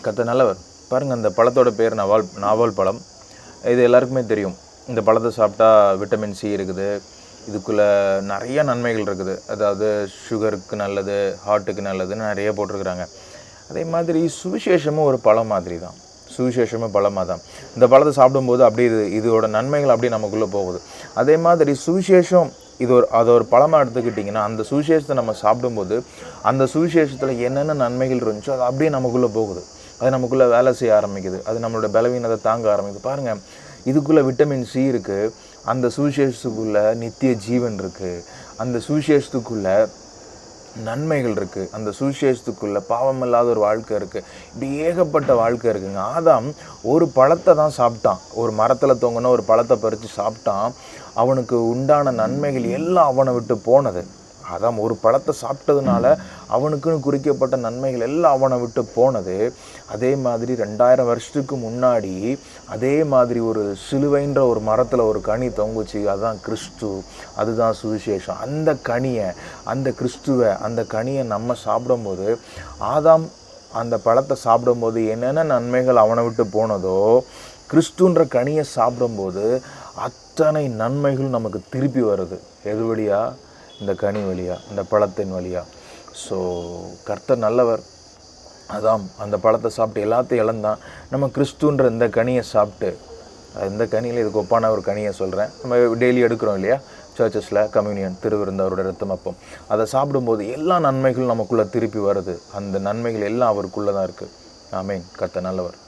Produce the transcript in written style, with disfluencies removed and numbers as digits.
கர்த்தர் நல்லவர். பாருங்கள், அந்த பழத்தோட பேர் நாவல் பழம். இது எல்லாருக்குமே தெரியும். இந்த பழத்தை சாப்பிட்டா விட்டமின் சி இருக்குது, இதுக்குள்ளே நிறைய நன்மைகள் இருக்குது. அதாவது சுகருக்கு நல்லது, ஹார்ட்டுக்கு நல்லதுன்னு நிறைய போட்டிருக்கிறாங்க. அதே மாதிரி சுவிசேஷமும் ஒரு பழம் மாதிரி தான். சுவிசேஷமும் பழமாக தான். இந்த பழத்தை சாப்பிடும்போது அப்படியே இதோட நன்மைகள் அப்படியே நமக்குள்ளே போகுது. அதே மாதிரி சுவிசேஷம் அதை ஒரு பழமாக எடுத்துக்கிட்டிங்கன்னா, அந்த சுவிசேஷத்தை நம்ம சாப்பிடும்போது அந்த சுவிசேஷத்தில் என்னென்ன நன்மைகள் இருந்துச்சோ அது அப்படியே நமக்குள்ளே போகுது. அது நமக்குள்ளே வேலை செய்ய ஆரம்பிக்குது. அது நம்மளோட பலவீனத்தை தாங்க ஆரம்பிக்குது. பாருங்கள், இதுக்குள்ளே விட்டமின் சி இருக்குது, அந்த சுவிசேஷத்துக்குள்ளே நித்திய ஜீவன் இருக்குது, அந்த சுவிசேஷத்துக்குள்ளே நன்மைகள் இருக்குது, அந்த சுவிசேஷத்துக்குள்ளே பாவமில்லாத ஒரு வாழ்க்கை இருக்குது. இப்படி ஏகப்பட்ட வாழ்க்கை இருக்குங்க. ஆதாம் ஒரு பழத்தை தான் சாப்பிட்டான். ஒரு மரத்தில் தொங்கின ஒரு பழத்தை பறித்து சாப்பிட்டான். அவனுக்கு உண்டான நன்மைகள் எல்லாம் அவனை விட்டு போனது. அதான் ஒரு பழத்தை சாப்பிட்டதுனால அவனுக்குன்னு குறிக்கப்பட்ட நன்மைகள் எல்லாம் அவனை விட்டு போனது. அதே மாதிரி 2000 வருஷத்துக்கு முன்னாடி அதே மாதிரி ஒரு சிலுவைன்ற ஒரு மரத்தில் ஒரு கனி தொங்குச்சு. அதுதான் கிறிஸ்து, அதுதான் சுவிசேஷம். அந்த கனியை, அந்த கிறிஸ்துவை, அந்த கனியை நம்ம சாப்பிடும்போது, ஆதாம் அந்த பழத்தை சாப்பிடும்போது என்னென்ன நன்மைகள் அவனை விட்டு போனதோ, கிறிஸ்துன்ற கனியை சாப்பிடும்போது அத்தனை நன்மைகள் நமக்கு திருப்பி வருது. எது வழியா? இந்த கனி வழியா, இந்த பழத்தின் வழியா. ஸோ கர்த்தர் நல்லவர். அதான் அந்த பழத்தை சாப்பிட்டு எல்லாத்தையும் இழந்தான். நம்ம கிறிஸ்துன்ற இந்த கனியை சாப்பிட்டு, இந்த கனியில் இதுக்கு ஒப்பான ஒரு கனியை சொல்கிறேன். நம்ம டெய்லி எடுக்கிறோம் இல்லையா, சர்ச்சஸில் கம்யூனியன், திருவிருந்து, அவரோட ரத்தம் அப்பம். அதை சாப்பிடும்போது எல்லா நன்மைகளும் நமக்குள்ளே திருப்பி வருது. அந்த நன்மைகள் எல்லாம் அவருக்குள்ளே தான் இருக்குது. ஆமேன். கர்த்தர் நல்லவர்.